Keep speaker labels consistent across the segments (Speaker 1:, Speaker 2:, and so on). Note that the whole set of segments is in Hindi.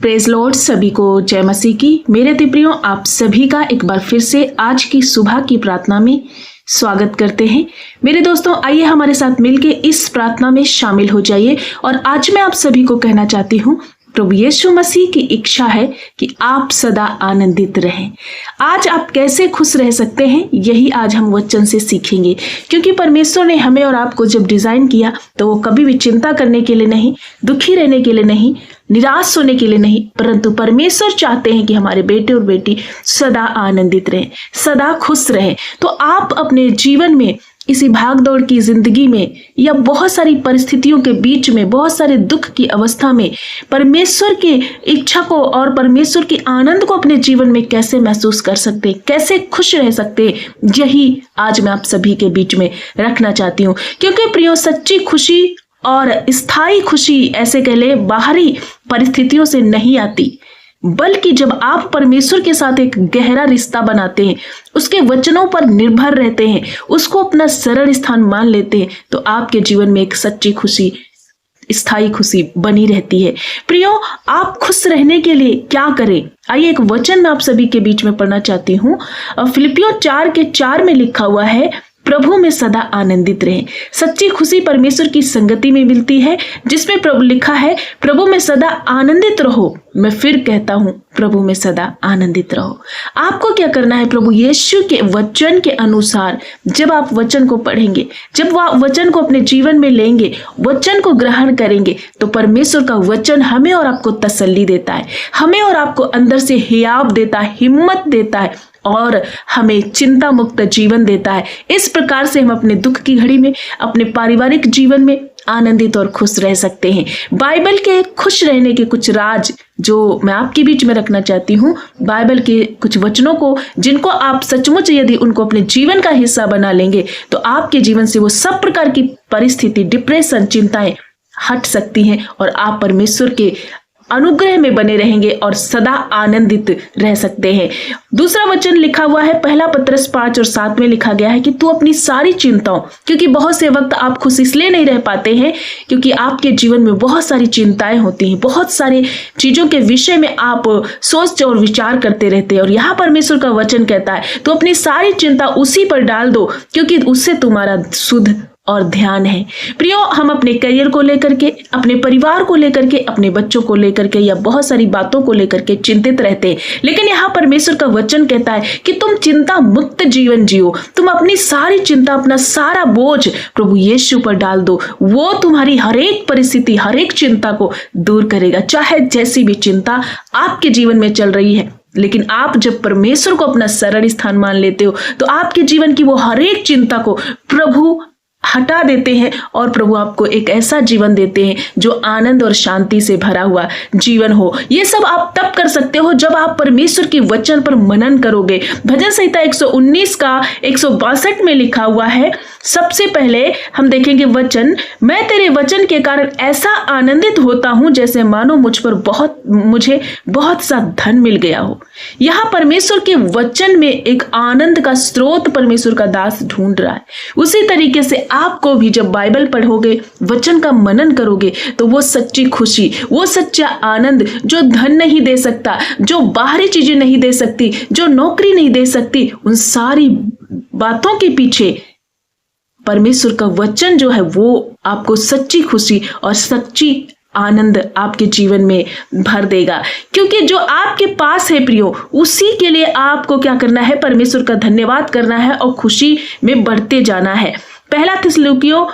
Speaker 1: प्रेज लॉर्ड, सभी को जय मसीह की। मेरे प्रियो, आप सभी का एक बार फिर से आज की सुबह की प्रार्थना में स्वागत करते हैं। मेरे दोस्तों, आइए हमारे साथ मिलके इस प्रार्थना में शामिल हो जाइए। और आज मैं आप सभी को कहना चाहती हूँ, प्रभु यीशु मसीह की इच्छा है कि आप सदा आनंदित रहें। आज आप कैसे खुश रह सकते हैं, यही आज हम वचन से सीखेंगे। क्योंकि परमेश्वर ने हमें और आपको जब डिजाइन किया तो वो कभी भी चिंता करने के लिए नहीं, दुखी रहने के लिए नहीं, निराश होने के लिए नहीं, परंतु परमेश्वर चाहते हैं कि हमारे बेटे और बेटी सदा आनंदित रहें, सदा खुश रहें। तो आप अपने जीवन में, इसी भागदौड़ की जिंदगी में या बहुत सारी परिस्थितियों के बीच में, बहुत सारे दुख की अवस्था में परमेश्वर की इच्छा को और परमेश्वर के आनंद को अपने जीवन में कैसे महसूस कर सकते, कैसे खुश रह सकते, यही आज मैं आप सभी के बीच में रखना चाहती हूँ। क्योंकि प्रियो, सच्ची खुशी और स्थायी खुशी ऐसे कह ले बाहरी परिस्थितियों से नहीं आती, बल्कि जब आप परमेश्वर के साथ एक गहरा रिश्ता बनाते हैं, उसके वचनों पर निर्भर रहते हैं, उसको अपना सरल स्थान मान लेते हैं, तो आपके जीवन में एक सच्ची खुशी, स्थायी खुशी बनी रहती है। प्रियो, आप खुश रहने के लिए क्या करें? आइए एक वचन मैं आप सभी के बीच में पढ़ना चाहती हूँ। फिलिपियों 4:4 में लिखा हुआ है, प्रभु में सदा आनंदित रहें। सच्ची खुशी परमेश्वर की संगति में मिलती है, जिसमें प्रभु लिखा है, प्रभु में सदा आनंदित रहो। मैं फिर कहता हूं, प्रभु में सदा आनंदित रहो। आपको क्या करना है? प्रभु यीशु के वचन के अनुसार जब आप वचन को पढ़ेंगे, जब वह वचन को अपने जीवन में लेंगे, वचन को ग्रहण करेंगे, तो परमेश्वर का वचन हमें और आपको तसल्ली देता है, हमें और आपको अंदर से हियाव देता है, हिम्मत देता है और हमें चिंता मुक्त जीवन देता है। इस प्रकार से हम अपने दुख की घड़ी में, अपने पारिवारिक जीवन में आनंदित और खुश रह सकते हैं। बाइबल के खुश रहने के कुछ राज जो मैं आपके बीच में रखना चाहती हूँ, बाइबल के कुछ वचनों को, जिनको आप सचमुच यदि उनको अपने जीवन का हिस्सा बना लेंगे, तो आपके जीवन से वो सब प्रकार की परिस्थिति, डिप्रेशन, चिंताएं हट सकती हैं और आप परमेश्वर के अनुग्रह में बने रहेंगे और सदा आनंदित रह सकते हैं। दूसरा वचन लिखा हुआ है, पहला पत्रस 5:7 में लिखा गया है कि तू अपनी सारी चिंताओं, क्योंकि बहुत से वक्त आप खुश इसलिए नहीं रह पाते हैं क्योंकि आपके जीवन में बहुत सारी चिंताएं होती हैं, बहुत सारी चीजों के विषय में आप सोच और विचार करते रहते हैं। और यहाँ परमेश्वर का वचन कहता है, तो अपनी सारी चिंता उसी पर डाल दो, क्योंकि उससे तुम्हारा शुद्ध और ध्यान है। प्रियो, हम अपने करियर को लेकर के, अपने परिवार को लेकर के, अपने बच्चों को लेकर के या बहुत सारी बातों को लेकर के चिंतित रहते हैं, लेकिन यहाँ परमेश्वर का वचन कहता है कि तुम चिंता मुक्त जीवन जियो। तुम अपनी सारी चिंता, अपना सारा बोझ प्रभु यीशु पर डाल दो। वो तुम्हारी हर एक परिस्थिति, हर एक चिंता को दूर करेगा, चाहे जैसी भी चिंता आपके जीवन में चल रही है। लेकिन आप जब परमेश्वर को अपना सरल स्थान मान लेते हो, तो आपके जीवन की वो हर एक चिंता को प्रभु हटा देते हैं और प्रभु आपको एक ऐसा जीवन देते हैं जो आनंद और शांति से भरा हुआ जीवन हो। ये सब आप तब कर सकते हो जब आप परमेश्वर के वचन पर मनन करोगे। भजन संहिता 119 का 162 में लिखा हुआ है, सबसे पहले हम देखेंगे वचन, मैं तेरे वचन के कारण ऐसा आनंदित होता हूं जैसे मानो मुझे बहुत सा धन मिल गया हो। यहाँ परमेश्वर के वचन में एक आनंद का स्रोत परमेश्वर का दास ढूंढ रहा है। उसी तरीके से आपको भी जब बाइबल पढ़ोगे, वचन का मनन करोगे, तो वो सच्ची खुशी, वो सच्चा आनंद जो धन नहीं दे सकता, जो बाहरी चीजें नहीं दे सकती, जो नौकरी नहीं दे सकती, उन सारी बातों के पीछे परमेश्वर का वचन जो है वो आपको सच्ची खुशी और सच्ची आनंद आपके जीवन में भर देगा। क्योंकि जो आपके पास है प्रियो, उसी के लिए आपको क्या करना है? परमेश्वर का धन्यवाद करना है और खुशी में बढ़ते जाना है। पहला थिस्सलुनीकियों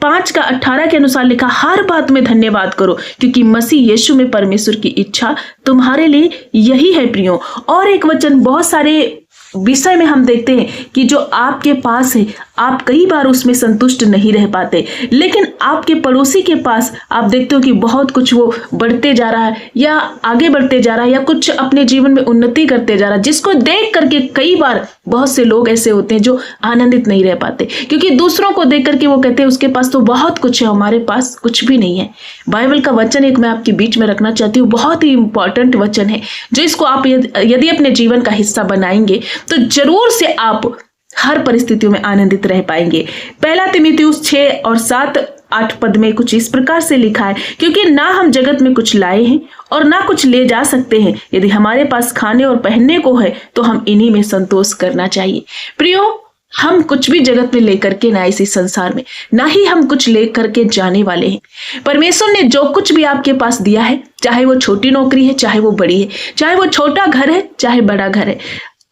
Speaker 1: 5:18 के अनुसार लिखा, हर बात में धन्यवाद करो, क्योंकि मसीह यीशु में परमेश्वर की इच्छा तुम्हारे लिए यही है प्रियो। और एक वचन, बहुत सारे विषय में हम देखते हैं कि जो आपके पास है, आप कई बार उसमें संतुष्ट नहीं रह पाते, लेकिन आपके पड़ोसी के पास आप देखते हो कि बहुत कुछ वो बढ़ते जा रहा है या आगे बढ़ते जा रहा है या कुछ अपने जीवन में उन्नति करते जा रहा है, जिसको देख करके कई बार बहुत से लोग ऐसे होते हैं जो आनंदित नहीं रह पाते, क्योंकि दूसरों को देख करके वो कहते हैं उसके पास तो बहुत कुछ है, हमारे पास कुछ भी नहीं है। बाइबल का वचन एक मैं आपके बीच में रखना चाहती हूँ, बहुत ही इंपॉर्टेंट वचन है, जो इसको आप यदि अपने जीवन का हिस्सा बनाएंगे तो जरूर से आप हर परिस्थितियों में आनंदित रह पाएंगे। पहला तीमुथियुस 6:7 8 पद में कुछ इस प्रकार से लिखा है, क्योंकि ना हम जगत में कुछ लाए हैं और ना कुछ ले जा सकते हैं। यदि हमारे पास खाने और पहनने को है तो हम इन्हीं में संतोष करना चाहिए। प्रियो, हम कुछ भी जगत में लेकर के ना इसी संसार में, ना ही हम कुछ लेकर के जाने वाले हैं। परमेश्वर ने जो कुछ भी आपके पास दिया है, चाहे वो छोटी नौकरी है, चाहे वो बड़ी है, चाहे वो छोटा घर है, चाहे बड़ा घर है,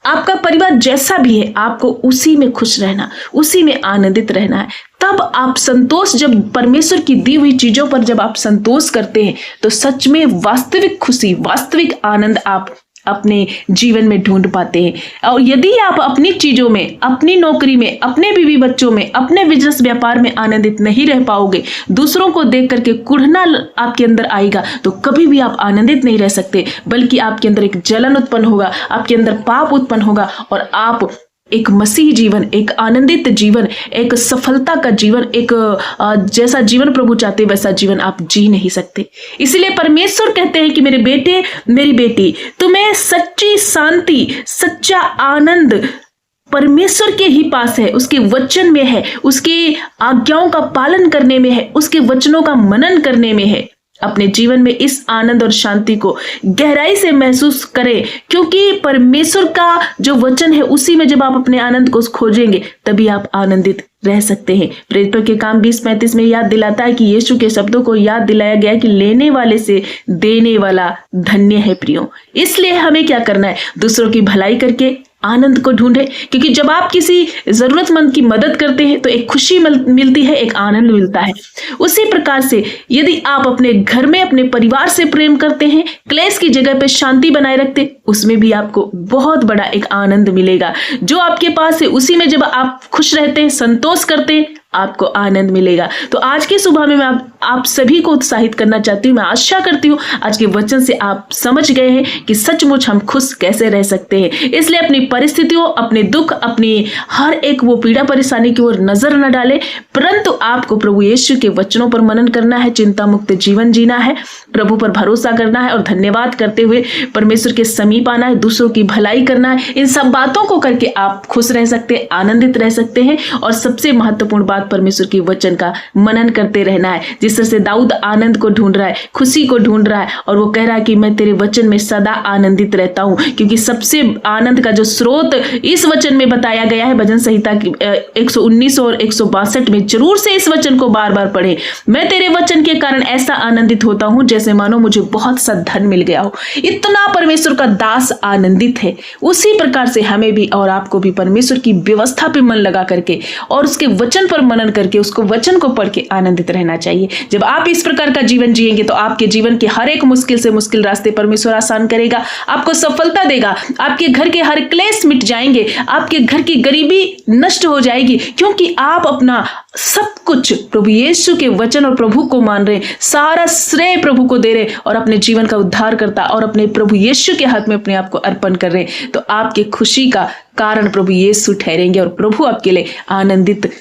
Speaker 1: आपका परिवार जैसा भी है, आपको उसी में खुश रहना, उसी में आनंदित रहना है। तब आप संतोष, जब परमेश्वर की दी हुई चीजों पर जब आप संतोष करते हैं तो सच में वास्तविक खुशी, वास्तविक आनंद आप अपने जीवन में ढूंढ पाते हैं। और यदि आप अपनी चीजों में, अपनी नौकरी में, अपने बीवी बच्चों में, अपने बिजनेस व्यापार में आनंदित नहीं रह पाओगे, दूसरों को देख करके कुढ़ना आपके अंदर आएगा, तो कभी भी आप आनंदित नहीं रह सकते, बल्कि आपके अंदर एक जलन उत्पन्न होगा, आपके अंदर पाप उत्पन्न होगा और आप एक मसीह जीवन, एक आनंदित जीवन, एक सफलता का जीवन, एक जैसा जीवन प्रभु चाहते वैसा जीवन आप जी नहीं सकते। इसलिए परमेश्वर कहते हैं कि मेरे बेटे, मेरी बेटी, तुम्हें सच्ची शांति, सच्चा आनंद परमेश्वर के ही पास है, उसके वचन में है, उसकी आज्ञाओं का पालन करने में है, उसके वचनों का मनन करने में है। अपने जीवन में इस आनंद और शांति को गहराई से महसूस करें, क्योंकि परमेश्वर का जो वचन है उसी में जब आप अपने आनंद को खोजेंगे तभी आप आनंदित रह सकते हैं। प्रेरितों के काम 20:35 में याद दिलाता है कि यीशु के शब्दों को याद दिलाया गया कि लेने वाले से देने वाला धन्य है। प्रियो, इसलिए हमें क्या करना है? दूसरों की भलाई करके आनंद को ढूंढे, क्योंकि जब आप किसी जरूरतमंद की मदद करते हैं तो एक खुशी मिलती है, एक आनंद मिलता है। उसी प्रकार से यदि आप अपने घर में अपने परिवार से प्रेम करते हैं, क्लेश की जगह पे शांति बनाए रखते, उसमें भी आपको बहुत बड़ा एक आनंद मिलेगा। जो आपके पास है उसी में जब आप खुश रहते हैं, संतोष करते हैं, आपको आनंद मिलेगा। तो आज की सुबह में मैं आप सभी को उत्साहित करना चाहती हूँ। मैं आशा करती हूँ आज के वचन से आप समझ गए हैं कि सचमुच हम खुश कैसे रह सकते हैं। इसलिए अपनी परिस्थितियों, अपने दुख, अपनी हर एक वो पीड़ा परेशानी की ओर नजर न डालें, परंतु आपको प्रभु यीशु के वचनों पर मनन करना है, चिंता मुक्त जीवन जीना है, प्रभु पर भरोसा करना है और धन्यवाद करते हुए परमेश्वर के समीप आना है, दूसरों की भलाई करना है। इन सब बातों को करके आप खुश रह सकते हैं, आनंदित रह सकते हैं। और सबसे महत्वपूर्ण बात, परमेश्वर की वचन का मनन करते रहना है। जिस तरह से दाऊद आनंद को ढूंढ रहा है, खुशी को ढूंढ रहा है, और वो कह रहा है कि मैं तेरे वचन में सदा आनंदित रहता हूं, क्योंकि सबसे आनंद का जो स्रोत इस वचन में बताया गया है। भजन संहिता की 119 और 162 में जरूर से इस वचन को बार बार पढ़े। मैं तेरे वचन के कारण ऐसा आनंदित होता हूं जैसे मानो मुझे बहुत सा धन मिल गया हो। इतना परमेश्वर का दास आनंदित है। उसी प्रकार से हमें भी और आपको भी परमेश्वर की व्यवस्था पे मन लगा करके और उसके वचन पर मनन करके, उसको वचन को पढ़ के आनंदित रहना चाहिए। जब आप इस प्रकार का जीवन जिएंगे तो आपके जीवन के हर एक मुश्किल से मुश्किल रास्ते परमेश्वर आसान करेगा, आपको सफलता देगा, आपके घर के हर क्लेश मिट जाएंगे, आपके घर की गरीबी नष्ट हो जाएगी, क्योंकि आप अपना सब कुछ प्रभु यीशु के वचन और प्रभु को मान रहे, सारा श्रेय प्रभु को दे रहे और अपने जीवन का उद्धार करता और अपने प्रभु यीशु के हाथ में अपने आप को अर्पण कर रहे, तो आपके खुशी का कारण प्रभु यीशु ठहरेंगे और प्रभु आपके लिए आनंदित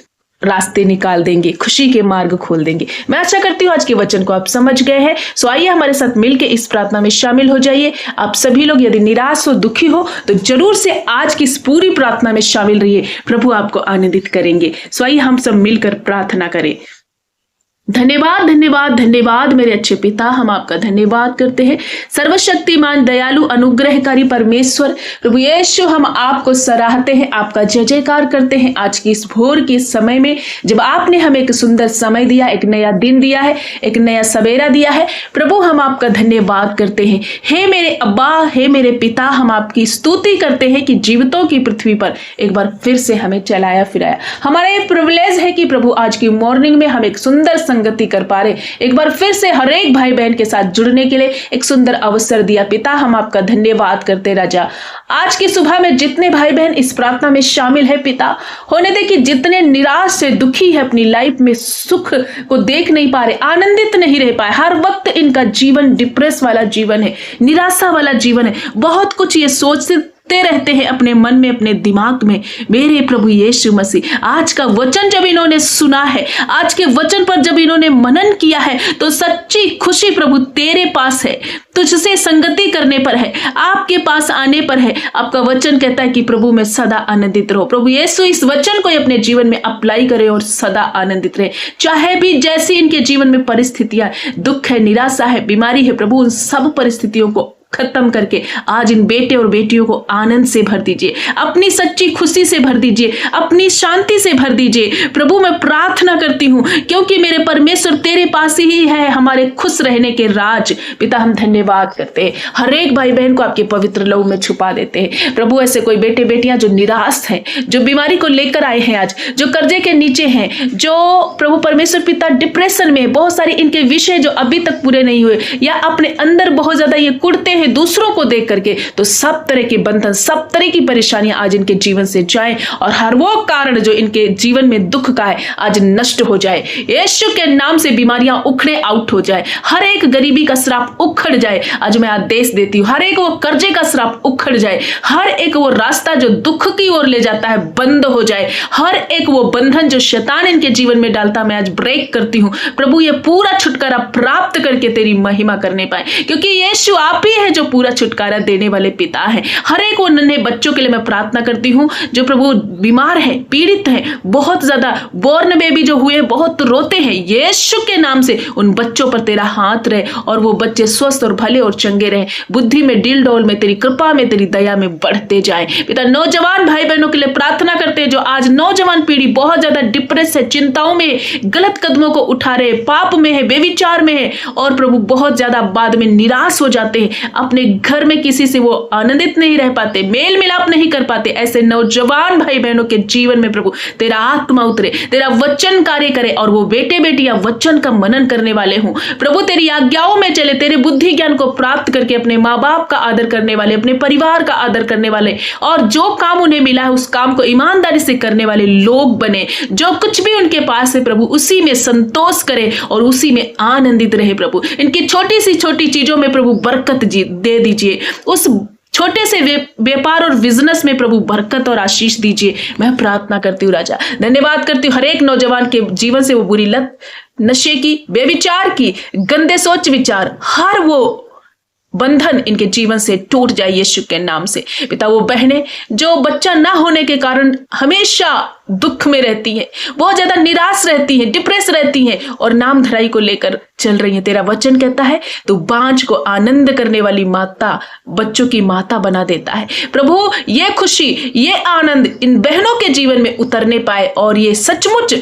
Speaker 1: रास्ते निकाल देंगे, खुशी के मार्ग खोल देंगे। मैं आशा करती हूँ आज के वचन को आप समझ गए हैं। सो आइए हमारे साथ मिलकर इस प्रार्थना में शामिल हो जाइए। आप सभी लोग यदि निराश हो, दुखी हो, तो जरूर से आज की इस पूरी प्रार्थना में शामिल रहिए, प्रभु आपको आनंदित करेंगे। सो आइए हम सब मिलकर प्रार्थना करें। धन्यवाद, धन्यवाद, धन्यवाद मेरे अच्छे पिता, हम आपका धन्यवाद करते हैं। सर्वशक्तिमान, दयालु, अनुग्रहकारी परमेश्वर प्रभु यीशु, हम आपको सराहते हैं, आपका जय जयकार करते हैं। आज की इस भोर के समय में जब आपने हमें एक सुंदर समय दिया, एक नया दिन दिया है, एक नया सवेरा दिया है, प्रभु हम आपका धन्यवाद करते हैं। हे मेरे अब्बा, हे मेरे पिता, हम आपकी स्तुति करते हैं कि जीवितों की पृथ्वी पर एक बार फिर से हमें चलाया फिराया। हमारा ये प्रिविलेज है कि प्रभु आज की मॉर्निंग में हम एक सुंदर संगति कर पा रहे, एक बार फिर से हर एक भाई बहन के साथ जुड़ने के लिए एक सुंदर अवसर दिया। पिता हम आपका धन्यवाद करते राजा। आज की सुबह में जितने भाई बहन इस प्रार्थना में शामिल है पिता, होने दे कि जितने निराश से दुखी है, अपनी लाइफ में सुख को देख नहीं पा रहे, आनंदित नहीं रह पाए, हर वक्त इनका जीवन डिप्रेस वाला जीवन है, निराशा वाला जीवन है, बहुत कुछ ये रहते हैं अपने मन में, अपने दिमाग में। मेरे प्रभु यीशु मसीह, आज का वचन जब इन्होंने सुना है, आज के वचन पर जब इन्होंने मनन किया है, तो सच्ची खुशी प्रभु तेरे पास है, तुझसे संगति करने पर है, आपके पास आने पर है। आपका वचन कहता है कि प्रभु में सदा आनंदित रहो। प्रभु यीशु इस वचन को अपने जीवन में अप्लाई करे और सदा आनंदित रहे। चाहे भी जैसी इनके जीवन में परिस्थितियां, दुख है, निराशा है, बीमारी है, प्रभु उन सब परिस्थितियों को खत्म करके आज इन बेटे और बेटियों को आनंद से भर दीजिए, अपनी सच्ची खुशी से भर दीजिए, अपनी शांति से भर दीजिए। प्रभु मैं प्रार्थना करती हूँ, क्योंकि मेरे परमेश्वर तेरे पास ही है हमारे खुश रहने के राज। पिता हम धन्यवाद करते हैं, हर एक भाई बहन को आपके पवित्र लहू में छुपा देते हैं। प्रभु ऐसे कोई बेटे बेटियां जो निराश हैं, जो बीमारी को लेकर आए हैं, आज जो कर्जे के नीचे हैं, जो प्रभु परमेश्वर पिता डिप्रेशन में, बहुत सारे इनके विषय जो अभी तक पूरे नहीं हुए, या अपने अंदर बहुत ज्यादा ये कुड़ते हैं दूसरों को देख करके, तो सब तरह के बंधन, सब तरह की परेशानियां आज इनके जीवन से जाएं और हर वो कारण जो इनके जीवन में दुख का है आज नष्ट हो जाए। यीशु के नाम से बीमारियां उखड़े आउट हो जाए, हर एक गरीबी का श्राप उखड़ जाए। आज मैं आदेश देती हूँ, हर एक वो कर्जे का श्राप उखड़ जाए, हर एक वो रास्ता जो दुख की ओर ले जाता है बंद हो जाए, हर एक वो बंधन जो शैतान इनके जीवन में डालता मैं आज ब्रेक करती हूँ। प्रभु ये पूरा छुटकारा प्राप्त करके तेरी महिमा करने पाए, क्योंकि यीशु आप ही है जो पूरा छुटकारा देने वाले पिता है। हर एक वो नन्हे बच्चों के लिए मैं प्रार्थना करती हूँ जो प्रभु बीमार है, पीड़ित है, बहुत ज्यादा बोर्न बेबी जो हुए बहुत रोते हैं, यीशु के नाम से उन बच्चों पर तेरा हाथ रहे और वो बच्चे स्वस्थ और भले और चंगे रहे, बुद्धि में, डिल डोल में, तेरी कृपा में, तेरी दया में बढ़ते जाए। पिता नौजवान भाई बहनों के लिए प्रार्थना करते हैं जो आज नौजवान पीढ़ी बहुत ज्यादा डिप्रेस है, चिंताओं में, गलत कदमों को उठा रहे, पाप में है, बेविचार में है, और प्रभु बहुत ज्यादा बाद में निराश हो जाते हैं, अपने घर में किसी से वो आनंदित नहीं रह पाते, मेल मिलाप नहीं कर पाते। ऐसे नौजवान भाई बहनों के जीवन में प्रभु तेरा आत्मा उतरे, तेरा वचन कार्य करे और वो बेटे बेटियां वचन का मनन करने वाले हों। प्रभु तेरी आज्ञाओं में चले, तेरे बुद्धि ज्ञान को प्राप्त करके अपने माँ बाप का आदर करने वाले, अपने परिवार का आदर करने वाले, और जो काम उन्हें मिला है उस काम को ईमानदारी से करने वाले लोग बने। जो कुछ भी उनके पास है प्रभु उसी में संतोष करे और उसी में आनंदित रहे। प्रभु इनकी छोटी सी छोटी चीजों में प्रभु बरकत दे दीजिए, उस छोटे से व्यापार और बिजनेस में प्रभु बरकत और आशीष दीजिए। मैं प्रार्थना करती हूँ राजा, धन्यवाद करती हूँ हर एक नौजवान के जीवन से वो बुरी लत, नशे की, बेविचार की, गंदे सोच विचार, हर वो बंधन इनके जीवन से टूट जाए यीशु के नाम से। पिता वो बहनें जो बच्चा ना होने के कारण हमेशा दुख में रहती हैं, बहुत ज्यादा निराश रहती हैं, डिप्रेस रहती हैं और नाम धराई को लेकर चल रही हैं, तेरा वचन कहता है तो बांझ को आनंद करने वाली माता बच्चों की माता बना देता है। प्रभु ये खुशी, ये आनंद इन बहनों के जीवन में उतरने पाए और ये सचमुच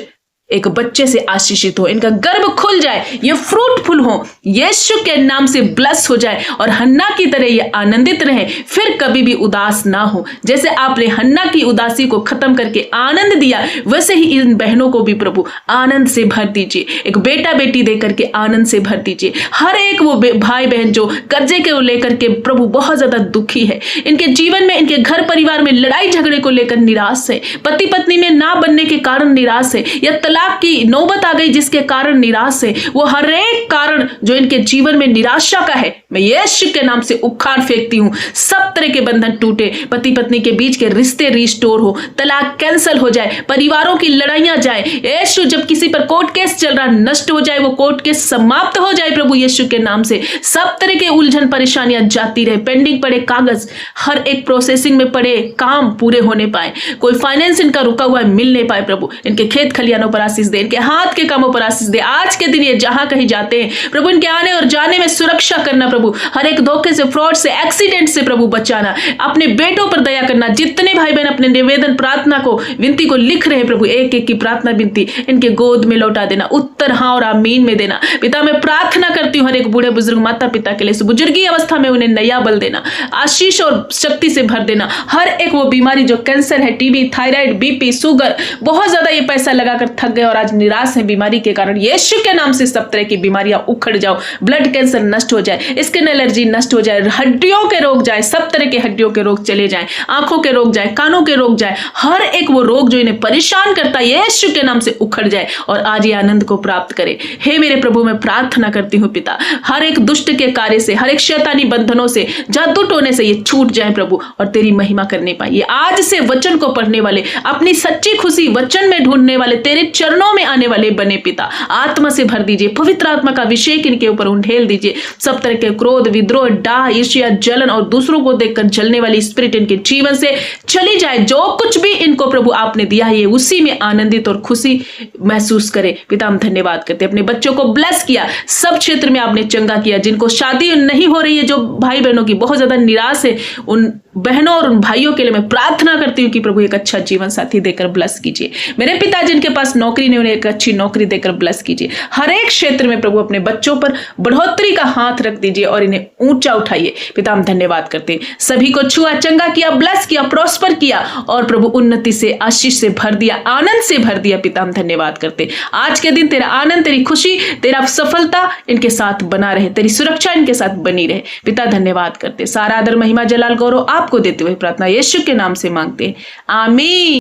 Speaker 1: एक बच्चे से आशीषित हो, इनका गर्भ खुल जाए, ये फ्रूटफुल हो, यीशु के नाम से ब्लेस हो जाए और हन्ना की तरह ये आनंदित रहे, फिर कभी भी उदास ना हो। जैसे आपने हन्ना की उदासी को खत्म करके आनंद दिया, वैसे ही इन बहनों को भी प्रभु आनंद से भर दीजिए, एक बेटा बेटी दे करके आनंद से भर दीजिए। हर एक वो भाई बहन जो कर्जे के लेकर के प्रभु बहुत ज्यादा दुखी है, इनके जीवन में, इनके घर परिवार में लड़ाई झगड़े को लेकर निराश है, पति पत्नी में ना बनने के कारण निराश है, या तलाक की नौबत आ गई जिसके कारण निराश है, वो हर एक कारण जो इनके जीवन में निराशा का है मैं यीशु के नाम से उखाड़ फेंकती हूँ। सब तरह के बंधन टूटे, पति पत्नी के बीच के रिश्ते रिस्टोर हो, तलाक कैंसिल हो जाए, परिवारों की लड़ाइयां जाए, यीशु जब किसी पर कोर्ट केस चल रहा नष्ट हो जाए, वो कोर्ट केस समाप्त हो जाए प्रभु यीशु के नाम से। सब तरह के उलझन परेशानियां जाती रहे, पेंडिंग पड़े कागज हर एक प्रोसेसिंग में पड़े काम पूरे होने पाए, कोई फाइनेंस इनका रुका हुआ मिल नहीं पाए, प्रभु इनके खेत खलियानों पर आशीष दे, इनके हाथ के कामों पर आशीष दे। आज के दिन ये जहां कहीं जाते हैं प्रभु इनके आने और जाने में सुरक्षा करना, प्रभु हर एक धोखे से, फ्रॉड से, एक्सीडेंट से प्रभु बचाना, अपने बेटों पर दया करना। जितने भाई बहन अपने निवेदन प्रार्थना को, विनती को लिख रहे हैं प्रभु, एक एक की प्रार्थना विनती इनके गोद में लौटा देना, उत्तर हाँ और आमीन में देना। पिता मैं प्रार्थना करती हूँ हर एक बूढ़े बुजुर्ग माता पिता के लिए, इस बुजुर्गी अवस्था में उन्हें नया बल देना, आशीष और शक्ति से भर देना। हर एक वो बीमारी जो कैंसर है, टीबी, थायराइड, बीपी, शुगर, बहुत ज्यादा ये पैसा लगाकर थक गए और आज निराश है बीमारी के कारण, यीशु के नाम से सब तरह की बीमारियां उखड़ जाओ, ब्लड कैंसर नष्ट हो जाए, स्किन एलर्जी नष्ट हो जाए, हड्डियों के रोग जाए, सब तरह के हड्डियों के रोग चले जाएं, आंखों के रोग जाए, कानों के रोग जाए, हर एक वो रोग जो इन्हें परेशान करता है यीशु के नाम से उखड़ जाए और आज ये आनंद को प्राप्त करे। हे मेरे प्रभु, मैं प्रार्थना करती हूँ पिता, हर एक दुष्ट के कार्य से, हर एक शैतानी बंधनों से, जादू टोने से ये छूट जाए प्रभु और तेरी महिमा करने पाए। आज से वचन को पढ़ने वाले, अपनी सच्ची खुशी वचन में ढूंढने वाले, तेरे चरणों में आने वाले बने पिता। आत्मा से भर दीजिए, पवित्र आत्मा का अभिषेक इनके ऊपर उंडेल दीजिए। सब तरह के क्रोध, विद्रोह, डाह, ईर्ष्या, जलन और दूसरों को देखकर जलने वाली स्पिरिट इनके जीवन से चली जाए। जो कुछ भी इनको प्रभु आपने दिया है ये उसी में आनंदित और खुशी महसूस करे। पिता हम धन्यवाद करते, अपने बच्चों को ब्लेस किया, सब क्षेत्र में आपने चंगा किया। जिनको शादी नहीं हो रही है, जो भाई बहनों की बहुत ज्यादा निराश है, उन बहनों और उन भाइयों के लिए मैं प्रार्थना करती हूँ कि प्रभु एक अच्छा जीवन साथी देकर ब्लेस कीजिए। मेरे पिता जिनके पास नौकरी नहीं, उन्हें एक अच्छी नौकरी देकर ब्लेस कीजिए। हर एक क्षेत्र में प्रभु अपने बच्चों पर बढ़ोतरी का हाथ रख दीजिए और इन्हें ऊंचा उठाइए। पिता हम धन्यवाद करते हैं, सभी को छुआ, चंगा किया, ब्लेस किया, प्रॉस्पर किया और प्रभु उन्नति से, आशीष से भर दिया, आनंद से भर दिया। पिता हम धन्यवाद करते, आज के दिन तेरा आनंद, तेरी खुशी, तेरा सफलता इनके साथ बना रहे, तेरी सुरक्षा इनके साथ बनी रहे। पिता धन्यवाद करते, सारा आदर, महिमा, जलाल, गौरव आपको देते हुए प्रार्थना यीशु के नाम से मांगते हैं, आमीन।